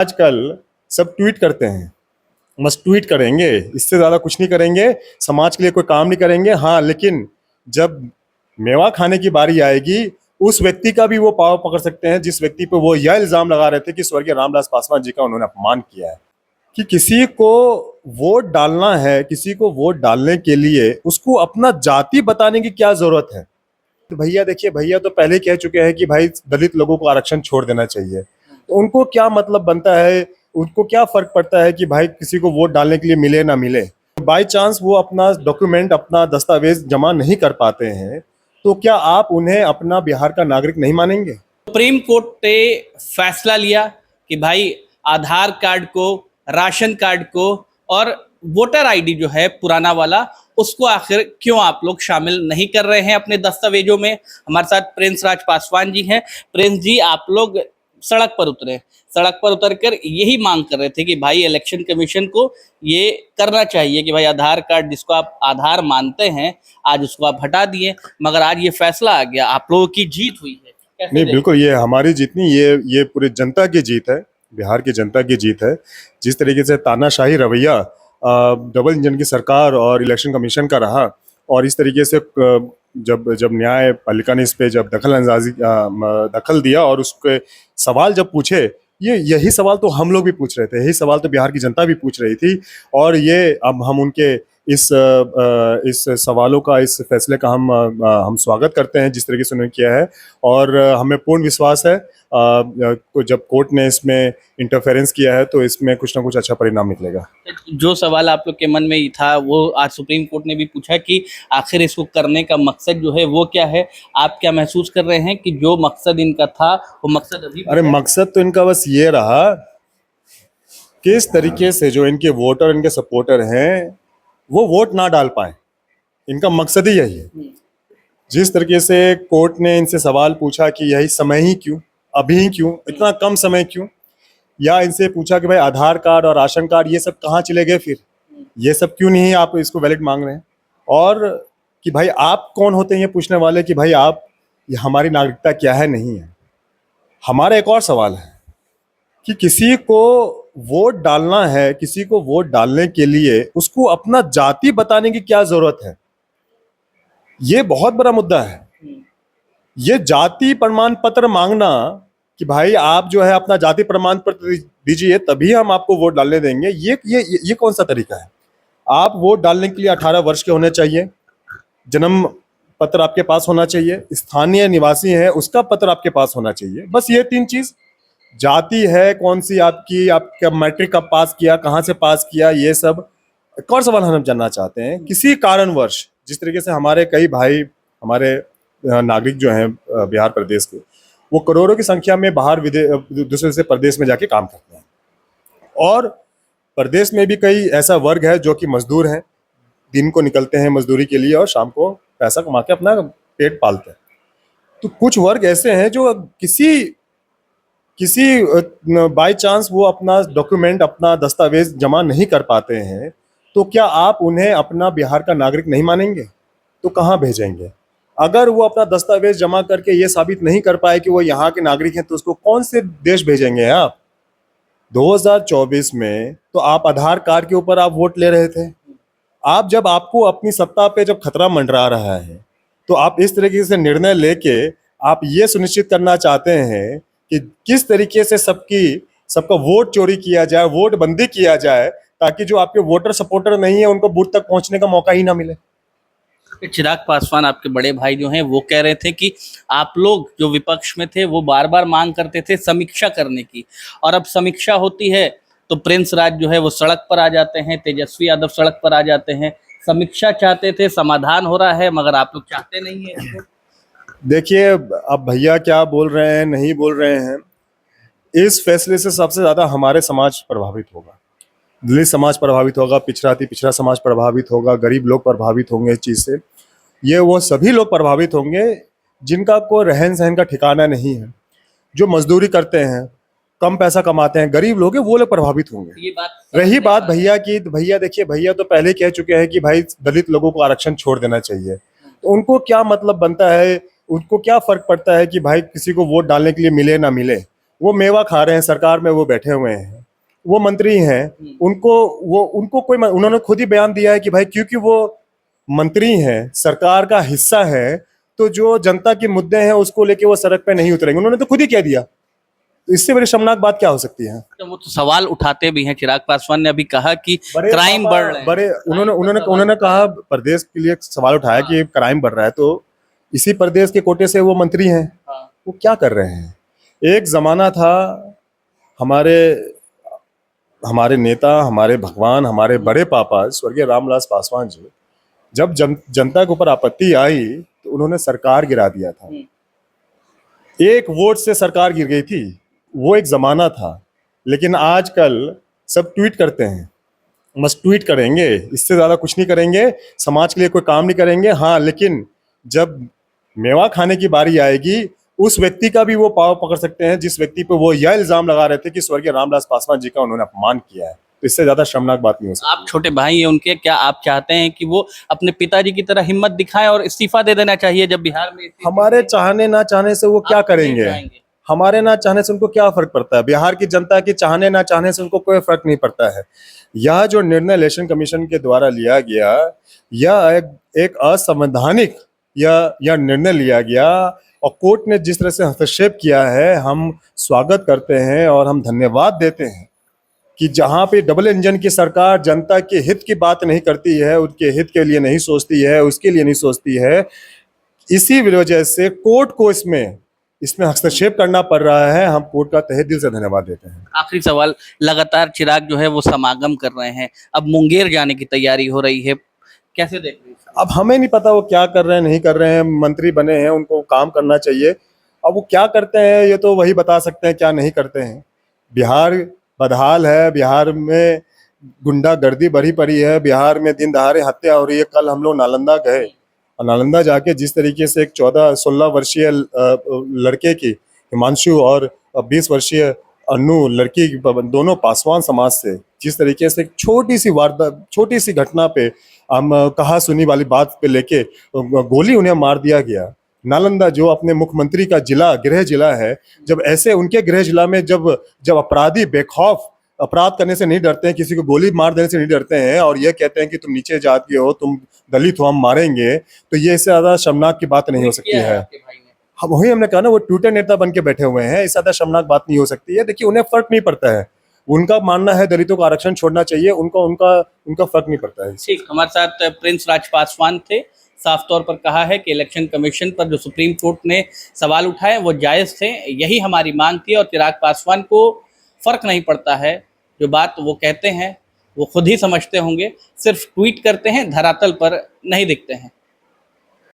आजकल सब ट्वीट करते हैं, बस ट्वीट करेंगे, इससे ज़्यादा कुछ नहीं करेंगे, समाज के लिए कोई काम नहीं करेंगे। हाँ, लेकिन जब मेवा खाने की बारी आएगी, उस व्यक्ति का भी वो पाँव पकड़ सकते हैं जिस व्यक्ति पे वो यह इल्ज़ाम लगा रहे थे कि स्वर्गीय रामविलास पासवान जी का उन्होंने अपमान किया है। कि किसी को वोट डालना है, किसी को वोट डालने के लिए उसको अपना जाति बताने की क्या ज़रूरत है? तो भैया देखिए, भैया तो पहले कह चुके हैं कि भाई दलित लोगों को आरक्षण छोड़ देना चाहिए। तो उनको क्या मतलब बनता है, उनको क्या फर्क पड़ता है कि भाई किसी को वोट डालने के लिए मिले ना मिले? बाय चांस वो अपना डॉक्यूमेंट, अपना दस्तावेज जमा नहीं कर पाते हैं, तो क्या आप उन्हें अपना बिहार का नागरिक नहीं मानेंगे? सुप्रीम कोर्ट ने फैसला लिया कि भाई आधार कार्ड को, राशन कार्ड को और वोटर आईडी जो है पुराना वाला, उसको आखिर क्यों आप लोग शामिल नहीं कर रहे हैं अपने दस्तावेजों में। हमारे साथ प्रिंस राज पासवान जी हैं। प्रिंस जी, आप लोग सड़क पर उतरे, सड़क पर उतरकर यही मांग कर रहे थे कि भाई इलेक्शन कमीशन को ये करना चाहिए कि भाई आधार कार्ड जिसको आप आधार मानते हैं, आज उसको आप हटा दिए, मगर आज ये फैसला आ गया, आप लोगों की जीत हुई है। कैसे नहीं, देखते बिल्कुल ये हमारी जीत नहीं, ये पूरी जनता की जीत है, बिहार की जनता की जीत है। जिस तरीके से तानाशाही रवैया डबल इंजन की सरकार और इलेक्शन कमीशन का रहा, और इस तरीके से जब जब न्यायपालिका ने इस पे जब दखल दिया और उसके सवाल जब पूछे, यही सवाल तो हम लोग भी पूछ रहे थे, यही सवाल तो बिहार की जनता भी पूछ रही थी। और ये अब हम उनके इस सवालों का, इस फैसले का हम स्वागत करते हैं जिस तरीके से उन्होंने किया है। और हमें पूर्ण विश्वास है जब कोर्ट ने इसमें इंटरफेरेंस किया है तो इसमें कुछ ना कुछ अच्छा परिणाम निकलेगा। जो सवाल आप लोग के मन में था वो आज सुप्रीम कोर्ट ने भी पूछा कि आखिर इसको करने का मकसद जो है वो क्या है। आप क्या महसूस कर रहे हैं कि जो मकसद इनका था वो मकसद अभी अरे, मकसद तो इनका बस ये रहा, किस तरीके से जो इनके वोटर, इनके सपोर्टर हैं, वो वोट ना डाल पाए, इनका मकसद ही यही है। जिस तरीके से कोर्ट ने इनसे सवाल पूछा कि यही समय ही क्यों, अभी ही क्यों, इतना कम समय क्यों, या इनसे पूछा कि भाई आधार कार्ड और राशन कार्ड ये सब कहाँ चले गए, फिर ये सब क्यों नहीं आप इसको वैलिड मांग रहे हैं, और कि भाई आप कौन होते हैं ये पूछने वाले कि भाई आप, ये हमारी नागरिकता क्या है, नहीं है। हमारा एक और सवाल है कि किसी को वोट डालना है, किसी को वोट डालने के लिए उसको अपना जाति बताने की क्या जरूरत है? ये बहुत बड़ा मुद्दा है। ये जाति प्रमाण पत्र मांगना कि भाई आप जो है अपना जाति प्रमाण पत्र दीजिए तभी हम आपको वोट डालने देंगे, ये कौन सा तरीका है? आप वोट डालने के लिए 18 वर्ष के होने चाहिए, जन्म पत्र आपके पास होना चाहिए, स्थानीय निवासी है उसका पत्र आपके पास होना चाहिए, बस ये 3 चीज। जाति है कौन सी आपकी, आपका मैट्रिक कब पास किया, कहाँ से पास किया, ये सब। एक और सवाल हम जानना चाहते हैं, किसी कारणवश जिस तरीके से हमारे कई भाई, हमारे नागरिक जो हैं बिहार प्रदेश के, वो करोड़ों की संख्या में बाहर दूसरे से प्रदेश में जाके काम करते हैं, और प्रदेश में भी कई ऐसा वर्ग है जो कि मजदूर हैं, दिन को निकलते हैं मजदूरी के लिए और शाम को पैसा कमा के अपना पेट पालते हैं। तो कुछ वर्ग ऐसे हैं जो किसी किसी बाय चांस वो अपना डॉक्यूमेंट, अपना दस्तावेज जमा नहीं कर पाते हैं, तो क्या आप उन्हें अपना बिहार का नागरिक नहीं मानेंगे? तो कहाँ भेजेंगे? अगर वो अपना दस्तावेज जमा करके ये साबित नहीं कर पाए कि वो यहाँ के नागरिक हैं, तो उसको कौन से देश भेजेंगे आप? 2024 में तो आप आधार कार्ड के ऊपर आप वोट ले रहे थे। आप जब, आपको अपनी सत्ता पे जब खतरा मंडरा रहा है, तो आप इस तरीके से निर्णय लेके आप ये सुनिश्चित करना चाहते हैं कि किस तरीके से सबका वोट चोरी किया जाए, वोट बंदी किया जाए, ताकि जो आपके वोटर सपोर्टर नहीं है उनको बूथ तक पहुंचने का मौका ही ना मिले। चिराग पासवान आपके बड़े भाई जो हैं वो कह रहे थे कि आप लोग जो विपक्ष में थे वो बार बार मांग करते थे समीक्षा करने की, और अब समीक्षा होती है तो प्रिंस राज जो है वो सड़क पर आ जाते हैं, तेजस्वी यादव सड़क पर आ जाते हैं। समीक्षा चाहते थे, समाधान हो रहा है, मगर आप लोग चाहते नहीं है इसको। देखिए, अब भैया क्या बोल रहे हैं, नहीं बोल रहे हैं, इस फैसले से सबसे ज्यादा हमारे समाज प्रभावित होगा, दलित समाज प्रभावित होगा, पिछड़ा समाज प्रभावित होगा, गरीब लोग प्रभावित होंगे इस चीज से। ये वो सभी लोग प्रभावित होंगे जिनका कोई रहन सहन का ठिकाना नहीं है, जो मजदूरी करते हैं, कम पैसा कमाते हैं, गरीब लोग हैं, वो लोग प्रभावित होंगे। ये बात रही बात भैया की, भैया देखिए, भैया तो पहले कह चुके हैं कि भाई दलित लोगों को आरक्षण छोड़ देना चाहिए। तो उनको क्या मतलब बनता है, उनको क्या फर्क पड़ता है कि भाई किसी को वोट डालने के लिए मिले ना मिले? वो मेवा खा रहे हैं, सरकार में वो बैठे हुए हैं, वो मंत्री हैं, उनको कोई उन्होंने खुद ही बयान दिया है कि भाई क्योंकि वो मंत्री हैं, सरकार का हिस्सा है, तो जो जनता के मुद्दे हैं उसको लेके वो सड़क पे नहीं उतरेंगे। उन्होंने तो खुद ही कह दिया। तो इससे बड़ी शर्मनाक बात क्या हो सकती है? तो वो तो सवाल उठाते भी हैं। चिराग पासवान ने अभी कहा कि क्राइम बढ़ रहे हैं। बड़े उन्होंने कहा, प्रदेश के लिए सवाल उठाया कि क्राइम बढ़ रहा है, तो इसी प्रदेश के कोटे से वो मंत्री हैं, वो क्या कर रहे हैं? एक जमाना था, हमारे हमारे नेता, हमारे भगवान, हमारे बड़े पापा स्वर्गीय रामविलास पासवान जी, जब जनता के ऊपर आपत्ति आई तो उन्होंने सरकार गिरा दिया था। एक वोट से सरकार गिर गई थी, वो एक जमाना था। लेकिन आजकल सब ट्वीट करते हैं, बस ट्वीट करेंगे, इससे ज्यादा कुछ नहीं करेंगे, समाज के लिए कोई काम नहीं करेंगे। हाँ, लेकिन जब मेवा खाने की बारी आएगी, उस व्यक्ति का भी वो पाव पकड़ सकते हैं जिस व्यक्ति पे वो यह इल्जाम लगा रहे थे कि स्वर्गीय रामविलास पासवान जी का उन्होंने अपमान किया है। तो इससे ज्यादा शर्मनाक बात नहीं हो सकती। आप छोटे भाई हैं उनके, क्या आप चाहते हैं कि वो अपने पिताजी की तरह हिम्मत दिखाएं और इस्तीफा दे देना चाहिए जब बिहार में हमारे चाहने ना चाहने से वो क्या करेंगे? हमारे ना चाहने से उनको क्या फर्क पड़ता है? बिहार की जनता के चाहने ना चाहने से उनको कोई फर्क नहीं पड़ता है। यह जो निर्णय इलेक्शन कमीशन के द्वारा लिया गया, यह एक असंवैधानिक यह निर्णय लिया गया, और कोर्ट ने जिस तरह से हस्तक्षेप किया है, हम स्वागत करते हैं और हम धन्यवाद देते हैं कि जहां पे डबल इंजन की सरकार जनता के हित की बात नहीं करती है, उनके हित के लिए नहीं सोचती है, उसके लिए नहीं सोचती है, इसी वजह से कोर्ट को इसमें हस्तक्षेप करना पड़ रहा है। हम कोर्ट का तहे दिल से धन्यवाद देते हैं। आखिरी सवाल, लगातार चिराग जो है वो समागम कर रहे हैं, अब मुंगेर जाने की तैयारी हो रही है, कैसे देख रहे हैं? अब हमें नहीं पता वो क्या कर रहे हैं, नहीं कर रहे हैं। मंत्री बने हैं, उनको काम करना चाहिए। अब वो क्या करते हैं ये तो वही बता सकते हैं, क्या नहीं करते हैं। बिहार बदहाल है, बिहार में गुंडागर्दी बढ़ी पड़ी है, बिहार में दिन दहाड़े हत्या हो रही है। कल हम लोग नालंदा गए और नालंदा जाके जिस तरीके से एक 14-16 वर्षीय लड़के की, हिमांशु, और 20 वर्षीय अन्नू लड़की, दोनों पासवान समाज से, जिस तरीके से एक छोटी सी घटना पे हम कहा सुनी वाली बात पे लेके गोली उन्हें मार दिया गया। नालंदा जो अपने मुख्यमंत्री का जिला, गृह जिला है, जब ऐसे उनके गृह जिला में जब अपराधी बेखौफ अपराध करने से नहीं डरते हैं, किसी को गोली मार देने से नहीं डरते हैं, और ये कहते हैं कि तुम नीचे जात के हो, तुम दलित हो, हम मारेंगे, तो ये इससे ज्यादा शर्मनाक की बात नहीं हो सकती है। हम वही हमने कहा ना, वो ट्विटर नेता बन के बैठे हुए हैं, इससे ज्यादा शर्मनाक बात नहीं हो सकती है। देखिए, उन्हें फर्क नहीं पड़ता है, उनका मानना है दलितों को आरक्षण छोड़ना चाहिए, उनका फर्क नहीं पड़ता है। ठीक, हमारे साथ प्रिंस राज पासवान थे। साफ तौर पर कहा है कि इलेक्शन कमीशन पर जो सुप्रीम कोर्ट ने सवाल उठाए वो जायज थे, यही हमारी मांग थी, और चिराग पासवान को फर्क नहीं पड़ता है। जो बात वो कहते हैं वो खुद ही समझते होंगे, सिर्फ ट्वीट करते हैं, धरातल पर नहीं दिखते हैं।